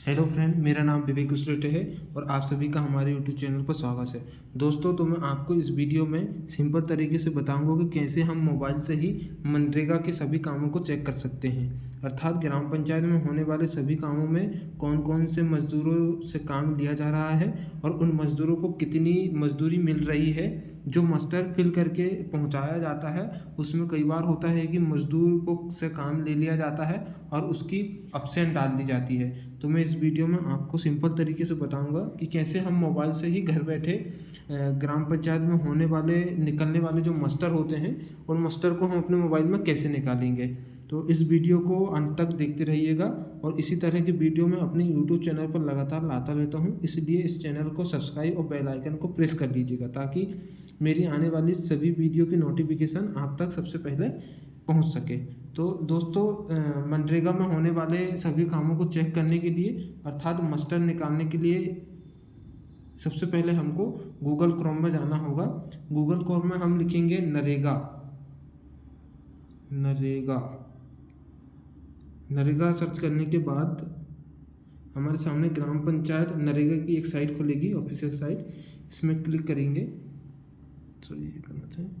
Hello friend, मेरा नाम विवेक कुशरेटे है और आप सभी का हमारे यूट्यूब चैनल पर स्वागत है। दोस्तों, तो मैं आपको इस वीडियो में सिंपल तरीके से बताऊंगा कि कैसे हम मोबाइल से ही मनरेगा के सभी कामों को चेक कर सकते हैं। अर्थात ग्राम पंचायत में होने वाले सभी कामों में कौन कौन से मजदूरों से काम लिया जा रहा है और उन मजदूरों को कितनी मजदूरी मिल रही है। जो मस्टर फिल करके पहुंचाया जाता है उसमें कई बार होता है कि मजदूर को से काम ले लिया जाता है और उसकी एब्सेंट डाल दी जाती है। तो मैं इस वीडियो में आपको सिंपल तरीके से बताऊंगा कि कैसे हम मोबाइल से ही घर बैठे ग्राम पंचायत में होने वाले निकलने वाले जो मस्टर होते हैं उन मस्टर को हम अपने मोबाइल में कैसे निकालेंगे। तो इस वीडियो को अंत तक देखते रहिएगा और इसी तरह की वीडियो मैं अपने यूट्यूब चैनल पर लगातार लाता रहता हूं, इसलिए इस चैनल को सब्सक्राइब और बेल आइकन को प्रेस कर लीजिएगा ताकि मेरी आने वाली सभी वीडियो की नोटिफिकेशन आप तक सबसे पहले पहुंच सके। तो दोस्तों, मनरेगा में होने वाले सभी कामों को चेक करने के लिए अर्थात मस्टर निकालने के लिए सबसे पहले हमको गूगल क्रोम में जाना होगा। गूगल क्रोम में हम लिखेंगे नरेगा। नरेगा नरेगा सर्च करने के बाद हमारे सामने ग्राम पंचायत नरेगा की एक साइट खुलेगी, ऑफिशियल साइट। इसमें क्लिक करेंगे। सॉरी, ये करना चाहिए।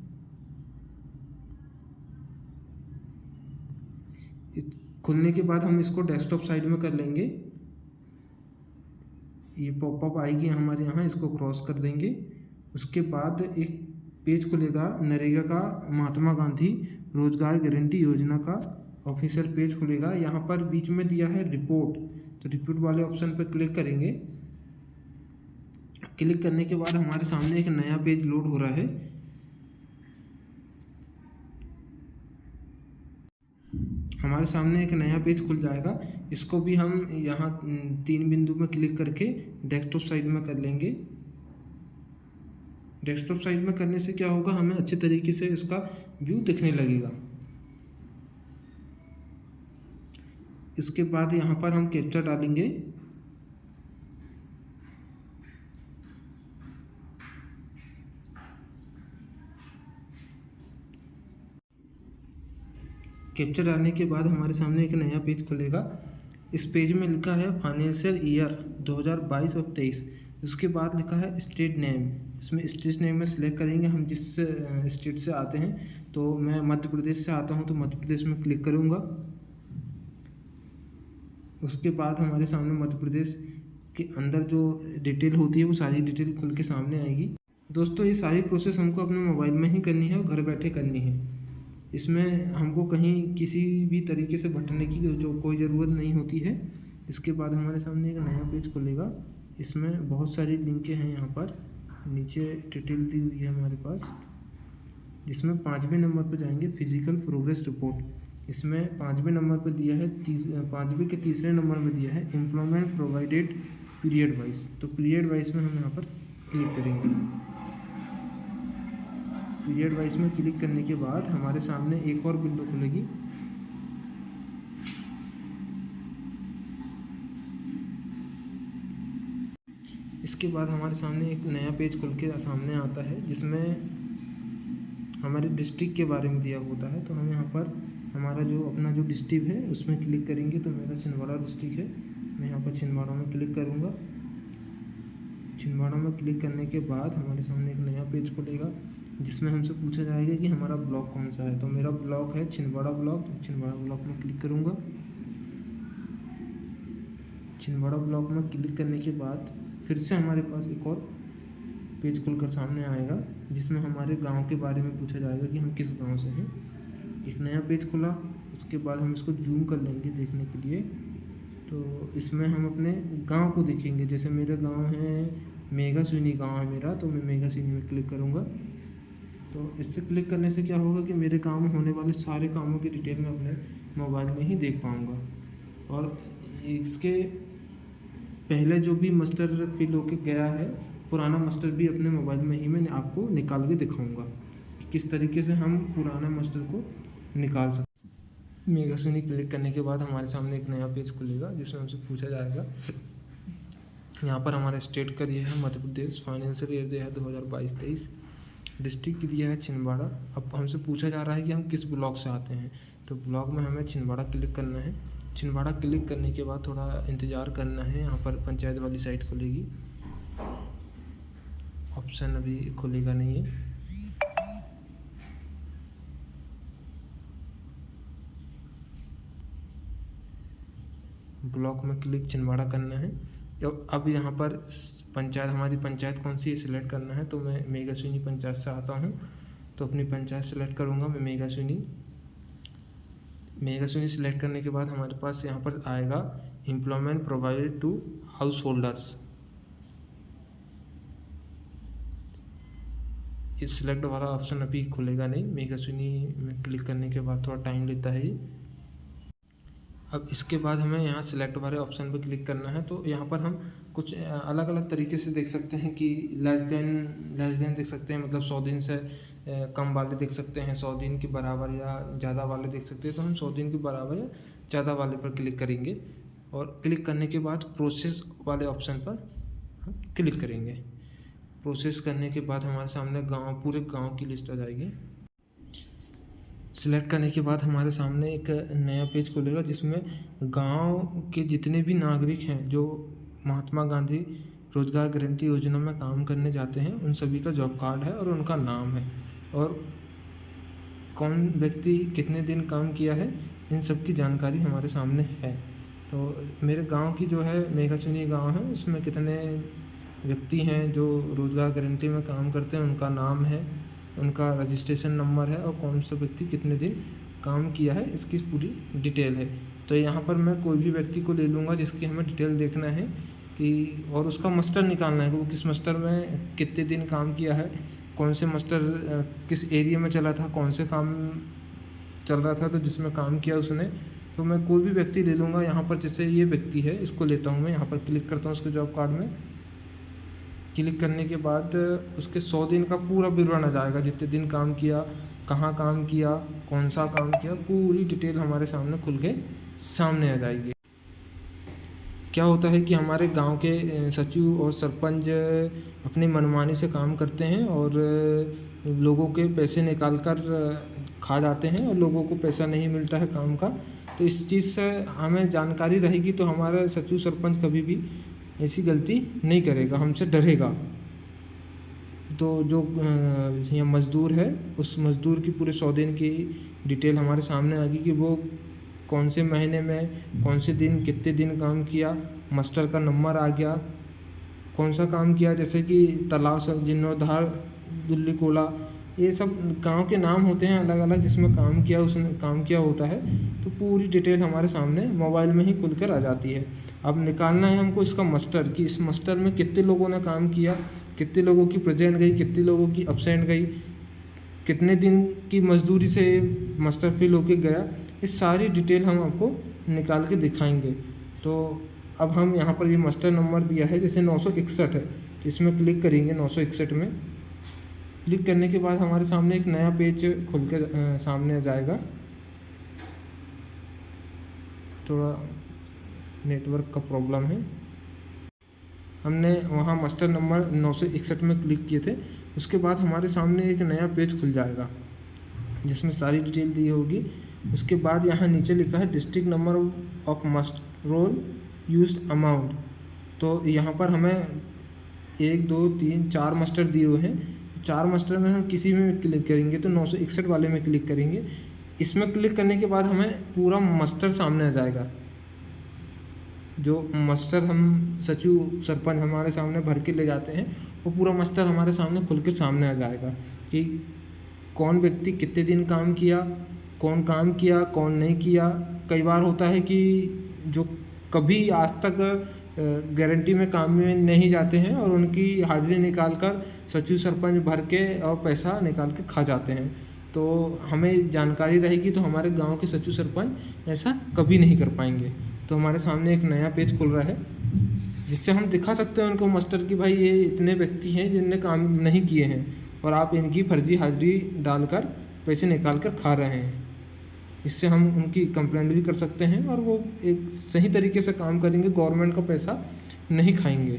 खुलने के बाद हम इसको डेस्कटॉप साइड में कर लेंगे। ये पॉपअप आएगी हमारे यहाँ, इसको क्रॉस कर देंगे। उसके बाद एक पेज खुलेगा नरेगा का, महात्मा गांधी रोजगार गारंटी योजना का ऑफिशियल पेज खुलेगा। यहाँ पर बीच में दिया है रिपोर्ट, तो रिपोर्ट वाले ऑप्शन पर क्लिक करेंगे। क्लिक करने के बाद हमारे सामने एक नया पेज लोड हो रहा है। हमारे सामने एक नया पेज खुल जाएगा। इसको भी हम यहाँ 3 बिंदु में क्लिक करके डेस्कटॉप साइड में कर लेंगे। डेस्कटॉप साइड में करने से क्या होगा, हमें अच्छे तरीके से इसका व्यू दिखने लगेगा। इसके बाद यहाँ पर हम कैप्चा डालेंगे। कैप्चर डालने के बाद हमारे सामने एक नया पेज खुलेगा। इस पेज में लिखा है फाइनेंशियल ईयर 2022 और 23। उसके बाद लिखा है स्टेट नेम। इसमें स्टेट नेम में सिलेक्ट करेंगे हम जिस स्टेट से आते हैं। तो मैं मध्य प्रदेश से आता हूं तो मध्य प्रदेश में क्लिक करूंगा। उसके बाद हमारे सामने मध्य प्रदेश के अंदर जो डिटेल होती है वो सारी डिटेल खुल के सामने आएगी। दोस्तों, ये सारी प्रोसेस हमको अपने मोबाइल में ही करनी है और घर बैठे करनी है। इसमें हमको कहीं किसी भी तरीके से भटकने की जो कोई ज़रूरत नहीं होती है। इसके बाद हमारे सामने एक नया पेज खुलेगा। इसमें बहुत सारी लिंकें हैं। यहाँ पर नीचे डिटेल दी हुई है हमारे पास, जिसमें 5वें नंबर पर जाएंगे फिजिकल प्रोग्रेस रिपोर्ट। इसमें 5वें नंबर पर दिया है 5वें के तीसरे नंबर में दिया है एम्प्लॉयमेंट प्रोवाइडेड पीरियड वाइज। तो पीरियड वाइज में हम यहाँ पर क्लिक करेंगे। पीरियड वाइज में क्लिक करने के बाद हमारे सामने एक और विंडो खुलेगी। इसके बाद हमारे सामने एक नया पेज खुल के सामने आता है जिसमें हमारे डिस्ट्रिक्ट के बारे में दिया होता है। तो हम यहाँ पर हमारा जो अपना जो डिस्ट्रिक्ट है उसमें क्लिक करेंगे। तो मेरा छिंदवाड़ा डिस्ट्रिक्ट है, मैं यहाँ पर छिंदवाड़ा में क्लिक करूँगा। छिंदवाड़ा में क्लिक करने के बाद हमारे सामने एक नया पेज खुलेगा जिसमें हमसे पूछा जाएगा कि हमारा ब्लॉक कौन सा है। तो मेरा ब्लॉक है छिंदवाड़ा ब्लॉक। तो छिंदवाड़ा ब्लॉक में क्लिक करूँगा। छिंदवाड़ा ब्लॉक में क्लिक करने के बाद फिर से हमारे पास एक और पेज खुलकर सामने आएगा जिसमें हमारे गांव के बारे में पूछा जाएगा कि हम किस गांव से हैं। एक नया पेज खुला। उसके बाद हम इसको जूम कर लेंगे देखने के लिए। तो इसमें हम अपने गांव को देखेंगे। जैसे मेरा गांव है मेघासुनी गांव है मेरा, तो मैं मेघासुनी में क्लिक करूँगा। तो इससे क्लिक करने से क्या होगा कि मेरे काम में होने वाले सारे कामों की डिटेल मैं अपने मोबाइल में ही देख पाऊँगा। और इसके पहले जो भी मस्टर फिल होके गया है, पुराना मस्टर भी अपने मोबाइल में ही मैं आपको निकाल के दिखाऊँगा कि किस तरीके से हम पुराना मस्टर को निकाल सकते। मेघासुनी क्लिक करने के बाद हमारे सामने एक नया पेज खुलेगा जिसमें हमसे पूछा जाएगा, यहाँ पर हमारे स्टेट का दिया है मध्य प्रदेश, फाइनेंशियल ईयर दिया है 2022-23, डिस्ट्रिक्ट दिया है छिंदवाड़ा। अब हमसे पूछा जा रहा है कि हम किस ब्लॉक से आते हैं। तो ब्लॉक में हमें छिंदवाड़ा क्लिक करना है। छिंदवाड़ा क्लिक करने के बाद थोड़ा इंतज़ार करना है। यहाँ पर पंचायत वाली साइट खुलेगी, ऑप्शन अभी खुलेगा नहीं है। ब्लॉक में क्लिक छिंदवाड़ा करना है। अब यहाँ पर पंचायत, हमारी पंचायत कौन सी सिलेक्ट करना है, तो मैं मेघासुनी पंचायत से आता हूँ, तो अपनी पंचायत सेलेक्ट करूँगा मैं मेघासुनी। सेलेक्ट करने के बाद हमारे पास यहाँ पर आएगा employment provided to householders. इस सिलेक्ट वाला ऑप्शन अभी खुलेगा नहीं। मेघासुनी में क्लिक करने के बाद थोड़ा टाइम लेता है ये। अब इसके बाद हमें यहाँ सिलेक्ट वाले ऑप्शन पर क्लिक करना है। तो यहाँ पर हम कुछ अलग अलग तरीके से देख सकते हैं कि लेस देन देख सकते हैं, मतलब 100 दिन से कम वाले देख सकते हैं, 100 दिन के बराबर या ज़्यादा वाले देख सकते हैं। तो हम 100 दिन के बराबर या ज़्यादा वाले पर क्लिक करेंगे और क्लिक करने के बाद प्रोसेस वाले ऑप्शन पर हम क्लिक करेंगे। प्रोसेस करने के बाद हमारे सामने पूरे गाँव की लिस्ट आ जाएगी। सिलेक्ट करने के बाद हमारे सामने एक नया पेज खुलेगा जिसमें गांव के जितने भी नागरिक हैं जो महात्मा गांधी रोजगार गारंटी योजना में काम करने जाते हैं, उन सभी का जॉब कार्ड है और उनका नाम है और कौन व्यक्ति कितने दिन काम किया है, इन सब की जानकारी हमारे सामने है। तो मेरे गांव की जो है मेघासुनी गांव है, उसमें कितने व्यक्ति हैं जो रोजगार गारंटी में काम करते हैं, उनका नाम है, उनका रजिस्ट्रेशन नंबर है और कौन सा व्यक्ति कितने दिन काम किया है, इसकी पूरी डिटेल है। तो यहाँ पर मैं कोई भी व्यक्ति को ले लूँगा जिसकी हमें डिटेल देखना है कि, और उसका मास्टर निकालना है कि वो किस मास्टर में कितने दिन काम किया है, कौन से मास्टर किस एरिया में चला था, कौन से काम चल रहा था तो जिसमें काम किया उसने। तो मैं कोई भी व्यक्ति ले लूँगा। यहाँ पर जैसे ये व्यक्ति है, इसको लेता हूँ मैं, यहाँ पर क्लिक करता हूँ उसके जॉब कार्ड में। क्लिक करने के बाद उसके 100 दिन का पूरा विवरण आ जाएगा, जितने दिन काम किया, कहाँ काम किया, कौन सा काम किया, पूरी डिटेल हमारे सामने खुल के सामने आ जाएगी। क्या होता है कि हमारे गांव के सचिव और सरपंच अपनी मनमानी से काम करते हैं और लोगों के पैसे निकाल कर खा जाते हैं और लोगों को पैसा नहीं मिलता है काम का। तो इस चीज़ से हमें जानकारी रहेगी तो हमारा सचिव सरपंच कभी भी ऐसी गलती नहीं करेगा, हमसे डरेगा। तो जो यहाँ मज़दूर है, उस मज़दूर की पूरे 100 दिन की डिटेल हमारे सामने आएगी कि वो कौन से महीने में कौन से दिन कितने दिन काम किया, मास्टर का नंबर आ गया, कौन सा काम किया, जैसे कि तालाब से जीर्णोद्धार, दुल्ली कोला, ये सब गांव के नाम होते हैं अलग अलग, जिसमें काम किया उसने काम किया होता है। तो पूरी डिटेल हमारे सामने मोबाइल में ही खुल कर आ जाती है। अब निकालना है हमको इसका मास्टर, कि इस मास्टर में कितने लोगों ने काम किया, कितने लोगों की प्रेजेंट गई, कितने लोगों की अब्सेंट गई, कितने दिन की मजदूरी से मास्टर फिल होके गया, ये सारी डिटेल हम आपको निकाल के दिखाएंगे। तो अब हम यहाँ पर ये मास्टर नंबर दिया है, जैसे 961 है, तो इसमें क्लिक करेंगे। 961 में क्लिक करने के बाद हमारे सामने एक नया पेज खुल कर सामने आ जाएगा। थोड़ा नेटवर्क का प्रॉब्लम है। हमने वहाँ मास्टर नंबर 961 में क्लिक किए थे। उसके बाद हमारे सामने एक नया पेज खुल जाएगा जिसमें सारी डिटेल दी होगी। उसके बाद यहाँ नीचे लिखा है district number of master roll used amount. तो यहाँ पर हमें 1 2 3 4 मास्टर दिए हुए हैं। 4 मास्टर में हम किसी में क्लिक करेंगे तो 961 वाले में क्लिक करेंगे। इसमें क्लिक करने के बाद हमें पूरा मास्टर सामने आ जाएगा। जो मास्टर हम सचिव सरपंच हमारे सामने भर के ले जाते हैं, वो पूरा मास्टर हमारे सामने खुल कर सामने आ जाएगा कि कौन व्यक्ति कितने दिन काम किया, कौन काम किया, कौन नहीं किया। कई बार होता है कि जो कभी आज तक गारंटी में काम में नहीं जाते हैं और उनकी हाजिरी निकाल कर सचिव सरपंच भर के और पैसा निकाल के खा जाते हैं। तो हमें जानकारी रहेगी तो हमारे गांव के सचिव सरपंच ऐसा कभी नहीं कर पाएंगे। तो हमारे सामने एक नया पेज खुल रहा है जिससे हम दिखा सकते हैं उनको मास्टर कि भाई ये इतने व्यक्ति हैं जिनने काम नहीं किए हैं और आप इनकी फर्जी हाजिरी डालकर पैसे निकाल कर खा रहे हैं। इससे हम उनकी कंप्लेंट भी कर सकते हैं और वो एक सही तरीके से काम करेंगे, गवर्नमेंट का पैसा नहीं खाएंगे।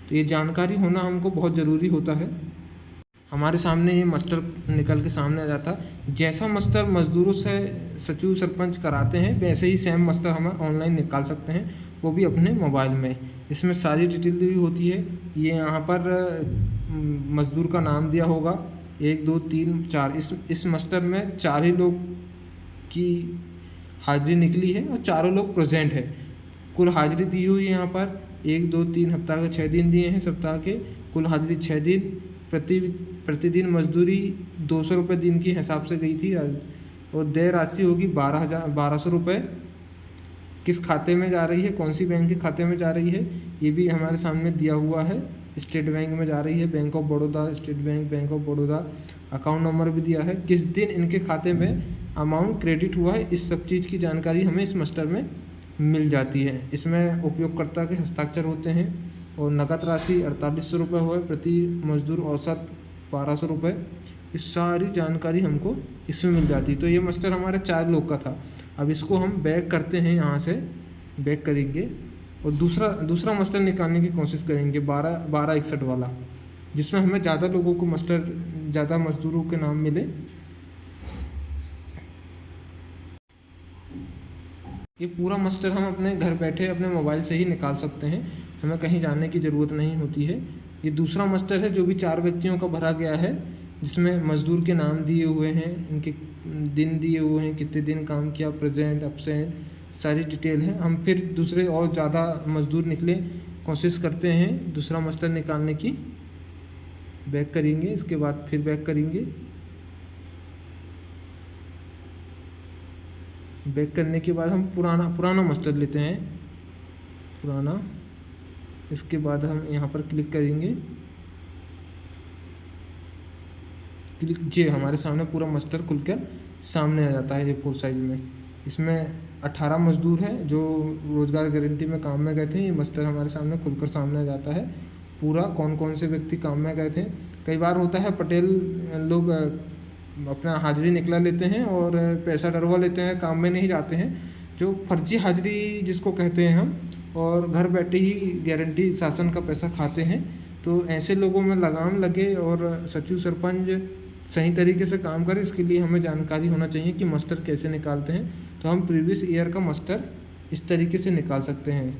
तो ये जानकारी होना हमको बहुत ज़रूरी होता है। हमारे सामने ये मस्टर निकल के सामने आ जाता है। जैसा मस्टर मज़दूरों से सचिव सरपंच कराते हैं वैसे ही सेम मस्टर हम ऑनलाइन निकाल सकते हैं, वो भी अपने मोबाइल में। इसमें सारी डिटेल दी होती है। ये यहाँ पर मज़दूर का नाम दिया होगा, 1 2 3 4। इस मस्टर में 4 ही लोग की हाज़िरी निकली है और चारों लोग प्रेजेंट है। कुल हाज़िरी दी हुई है यहाँ पर 1 2 3 हफ्ता के 6 दिन दिए हैं, सप्ताह के कुल हाज़िरी 6 दिन। प्रतिदिन मजदूरी 200 रुपये दिन के हिसाब से गई थी और देय राशि होगी 1200 रुपये। किस खाते में जा रही है, कौन सी बैंक के खाते में जा रही है, ये भी हमारे सामने दिया हुआ है। स्टेट बैंक में जा रही है, bank of Baroda, state bank, bank of Baroda. Account number भी दिया है, किस दिन इनके खाते में अमाउंट क्रेडिट हुआ है, इस सब चीज़ की जानकारी हमें इस मस्टर में मिल जाती है। इसमें उपयोगकर्ता के हस्ताक्षर होते हैं और नकद राशि 4800 रुपये हुए, प्रति मजदूर औसत 1200 रुपये। इस सारी जानकारी हमको इसमें मिल जाती। तो ये मस्टर हमारे 4 लोग का था। अब इसको हम बैक करते हैं, यहाँ से बैक करेंगे और दूसरा मस्टर निकालने की कोशिश करेंगे 1261 वाला, जिसमें हमें ज़्यादा लोगों को ज़्यादा मजदूरों के नाम मिले। ये पूरा मस्टर हम अपने घर बैठे अपने मोबाइल से ही निकाल सकते हैं, हमें कहीं जाने की ज़रूरत नहीं होती है। ये दूसरा मस्टर है जो भी 4 व्यक्तियों का भरा गया है, जिसमें मज़दूर के नाम दिए हुए हैं, इनके दिन दिए हुए हैं, कितने दिन काम किया, प्रेजेंट, एब्सेंट, सारी डिटेल है। हम फिर दूसरे और ज़्यादा मज़दूर निकले कोशिश करते हैं दूसरा मस्टर निकालने की। बैक करेंगे, इसके बाद फिर बैक करेंगे। बैक करने के बाद हम पुराना मस्टर लेते हैं, पुराना। इसके बाद हम यहाँ पर क्लिक करेंगे, हमारे सामने पूरा मस्टर खुलकर सामने आ जाता है A4 साइज में। इसमें 18 मजदूर हैं जो रोज़गार गारंटी में काम में गए थे। ये मस्टर हमारे सामने खुलकर सामने आ जाता है पूरा, कौन कौन से व्यक्ति काम में गए थे। कई बार होता है पटेल लोग अपना हाजिरी निकला लेते हैं और पैसा डरवा लेते हैं, काम में नहीं जाते हैं, जो फर्जी हाजिरी जिसको कहते हैं हम, और घर बैठे ही गारंटी शासन का पैसा खाते हैं। तो ऐसे लोगों में लगाम लगे और सचिव सरपंच सही तरीके से काम करें, इसके लिए हमें जानकारी होना चाहिए कि मस्टर कैसे निकालते हैं। तो हम प्रीवियस ईयर का मस्टर इस तरीके से निकाल सकते हैं।